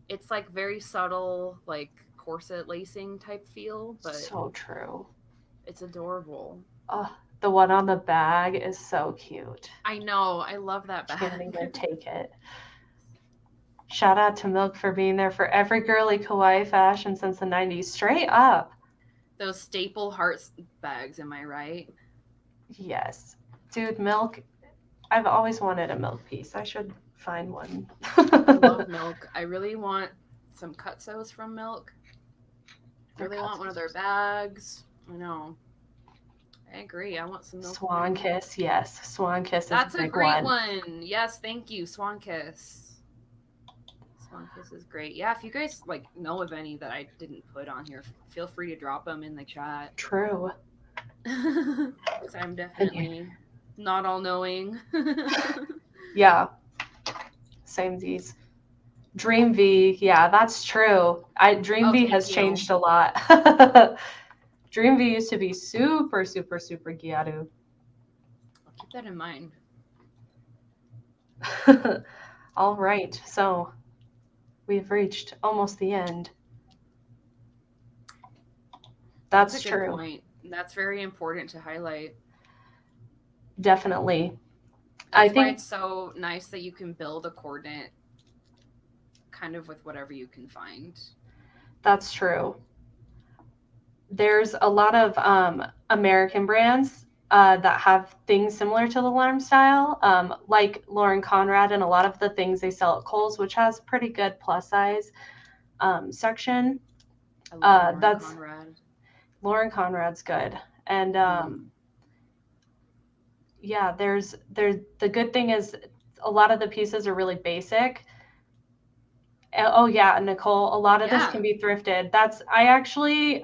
It's like very subtle like corset lacing type feel, but So true. it's adorable. Oh, the one on the bag is so cute. I know. I love that Can't bag. even take it. Shout out to Milk for being there for every girly kawaii fashion since the 90s. Straight up. Those staple hearts bags, am I right? Yes. Dude, Milk, I've always wanted a Milk piece. I should find one. I love Milk. I really want some cutsos from Milk. I Their really want cuts one are of their bags. I know. I agree. I want some Milk Swan again. Kiss, yes. Swan Kiss is a That's a big great one. one. Yes, thank you, Swan Kiss. Swan Kiss is great. Yeah, if you guys like know of any that I didn't put on here, feel free to drop them in the chat. True. Because I'm definitely not all knowing. Yeah, same Z's. Dream V, yeah, that's true. Dream Oh, V thank has you. changed a lot. Dream V used to be super, super, super gyaru. I'll keep that in mind. All right, so we've reached almost the end. That's a That's good true. point. That's very important to highlight. Definitely. I That's why think it's so nice that you can build a coordinate kind of with whatever you can find. that's true. There's a lot of American brands that have things similar to the Larm style, like Lauren Conrad and a lot of the things they sell at Kohl's, which has pretty good plus size section. I love Lauren That's Conrad. Lauren Conrad's good, and Mm-hmm. yeah, there's the good thing is a lot of the pieces are really basic. Oh yeah, Nicole, a lot of this can Yeah. be thrifted. I actually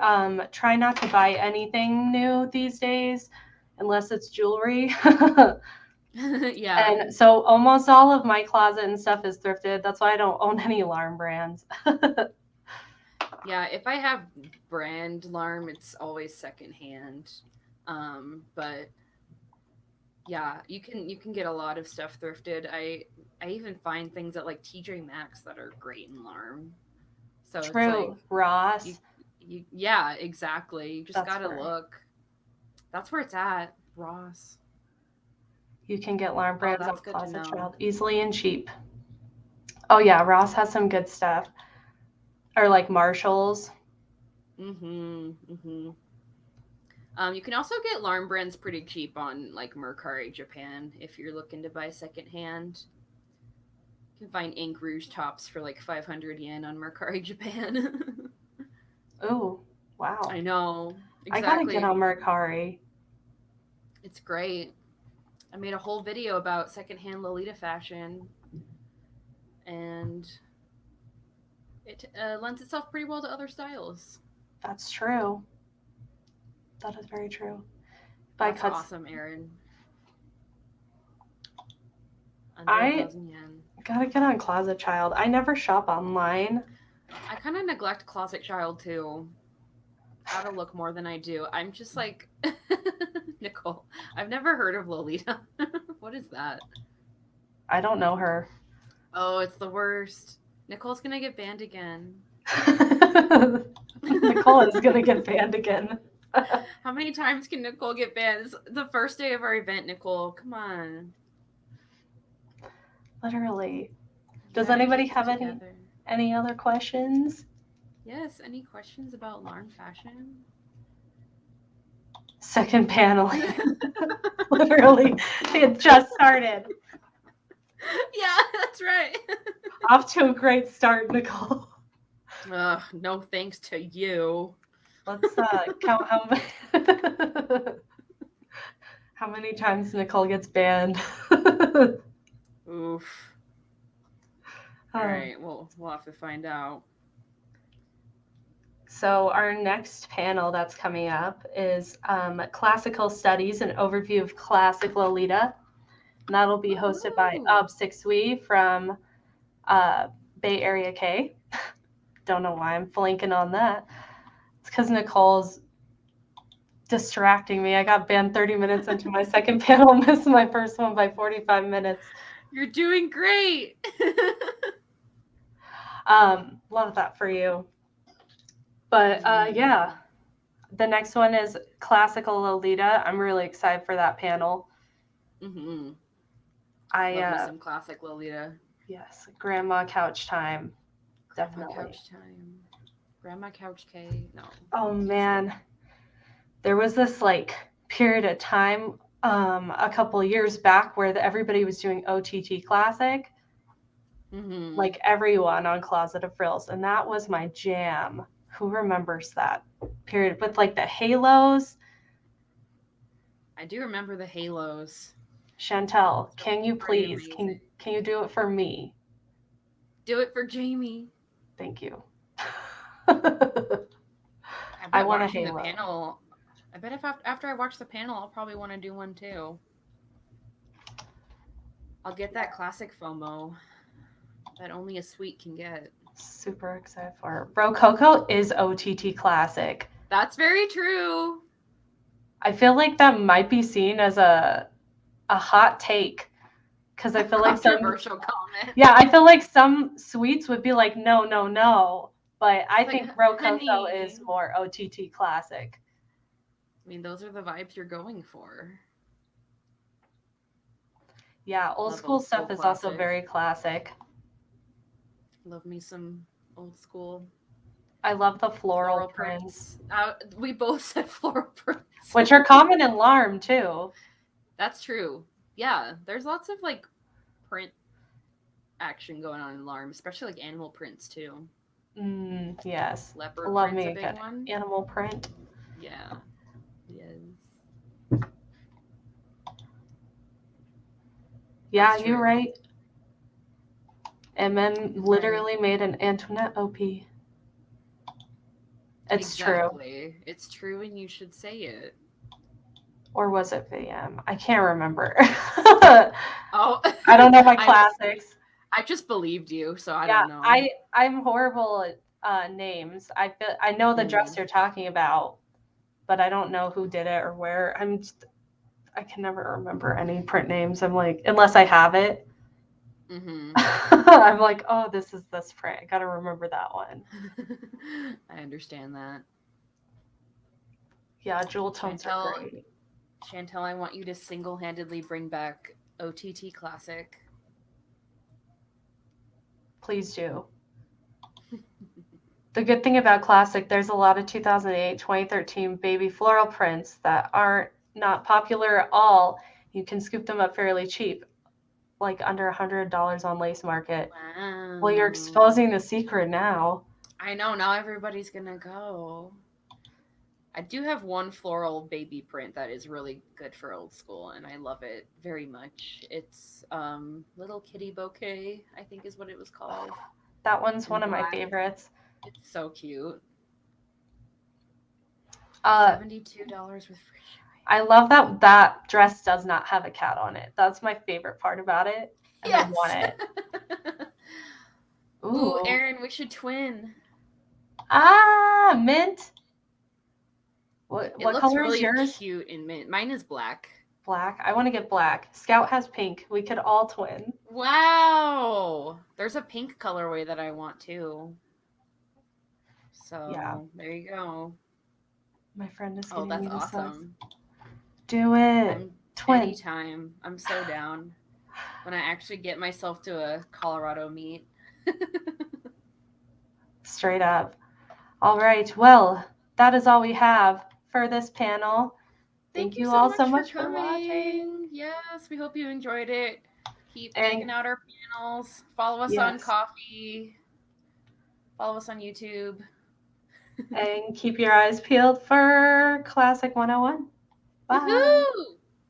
try not to buy anything new these days unless it's jewelry. Yeah. And so almost all of my closet and stuff is thrifted. That's why I don't own any alarm brands. Yeah. If I have brand alarm, it's always secondhand. But yeah, you can get a lot of stuff thrifted. I even find things at like TJ Maxx that are great in alarm. So it's like True. you Ross, yeah, exactly. You just that's gotta where look. That's where it's at, Ross. you can get alarm Oh, brands that's off good to Closet know. Child easily and cheap. Oh yeah, Ross has some good stuff. Or like Marshalls. Mm-hmm. Mm-hmm. You can also get alarm brands pretty cheap on like Mercari Japan if you're looking to buy secondhand. You can find Ink Rouge tops for like 500 yen on Mercari Japan. Ooh, I wow. know. I gotta get on Exactly. Mercari. It's great. I made a whole video about secondhand Lolita fashion, and it lends itself pretty well to other styles. That's true. That is very true. Buy That's cuts. awesome, Erin. Under a I thousand yen. gotta get on Closet Child. I never shop online. I kind of neglect Closet Child too. Gotta look more than I do. I'm just like Nicole. I've never heard of Lolita. What is that? I don't know her. Oh, it's the worst. Nicole's gonna get banned again. Nicole is gonna get banned again. How many times can Nicole get banned? It's the first day of our event, Nicole. Come on. Literally. You Does gotta anybody keep it have together. any other questions? Yes, any questions about Larme Fashion? Second panel. Literally, it just started. Yeah, that's right. Off to a great start, Nicole. No thanks to you. Let's count how many times Nicole gets banned. Oof. All right, well, we'll have to find out. So our next panel that's coming up is Classical Studies, an overview of classic Lolita. And that'll be hosted by Ob6We from Bay Area K. Don't know why I'm flanking on that. It's because Nicole's distracting me. I got banned 30 minutes into my second panel, missed my first one by 45 minutes. You're doing great. Love that for you. But yeah, the next one is Classical Lolita. I'm really excited for that panel. Mm-hmm. I love me some classic Lolita. Yes, grandma couch time. Grandma Definitely. couch time. Grandma couch K. No. Oh man, there was this like period of time a couple of years back where everybody was doing OTT Classic. Mm-hmm. Like everyone on Closet of Frills, and that was my jam. Who remembers that period with like the halos? I do remember the halos. Chantel, can you please can you do it for me? Do it for Jamie. Thank you. I want a watching halo. The panel. I bet if after I watch the panel, I'll probably want to do one too. I'll get that classic FOMO that only a sweet can get. Super excited for it. Rococo is OTT Classic. That's very true. I feel like that might be seen as a hot take because I feel like controversial comment. Yeah, I feel like some sweets would be like no, no, no, but I think Rococo is more OTT Classic. I mean, those are the vibes you're going for. Yeah, old school stuff is also very classic. Love me some old school. I love the floral prints. We both said floral prints. Which are common in Larme, too. That's true. Yeah, there's lots of, like, print action going on in Larme, especially, like, animal prints, too. Yes. Leopard love print's me a big one. Animal print. Yeah. Yes. Yeah, you're right. MM literally made an Antoinette OP. It's true. It's true, and you should say it. Or was it VM? I can't remember. Oh, I don't know my classics. I just believed you, so I don't know. I'm horrible at names. I know the dress you're talking about, but I don't know who did it or where. I can never remember any print names. I'm like, unless I have it. Mm-hmm. I'm like, oh, this is this print. I gotta remember that one. I understand that. Yeah, jewel tones are great. Chantel, I want you to single-handedly bring back OTT Classic. Please do. The good thing about Classic, there's a lot of 2008, 2013 baby floral prints that aren't not popular at all. You can scoop them up fairly cheap, like under $100 on Lace Market. Wow. Well, you're exposing the secret now. I know, now everybody's gonna go. I do have one floral baby print that is really good for old school, and I love it very much. It's Little Kitty Bouquet, I think is what it was called. That one's one of my favorites. It's so cute. $72 with free shipping. I love that dress does not have a cat on it. That's my favorite part about it. And yes. I want it. Ooh, Erin, we should twin. Mint. What color really is yours? Cute in mint. Mine is black. Black? I want to get black. Scout has pink. We could all twin. Wow. There's a pink colorway that I want too. So Yeah. there you go. My friend is Oh, getting that's me the socks. awesome. Do it. I'm Twin. anytime. I'm so down. When I actually get myself to a Colorado meet. Straight up. All right. Well, that is all we have for this panel. Thank you you all so so much much for for watching. coming. Yes, we hope you enjoyed it. Keep And- checking out our panels. Follow us on Yes. Coffee. Follow us on YouTube. And keep your eyes peeled for Classic 101. Bye. Woohoo!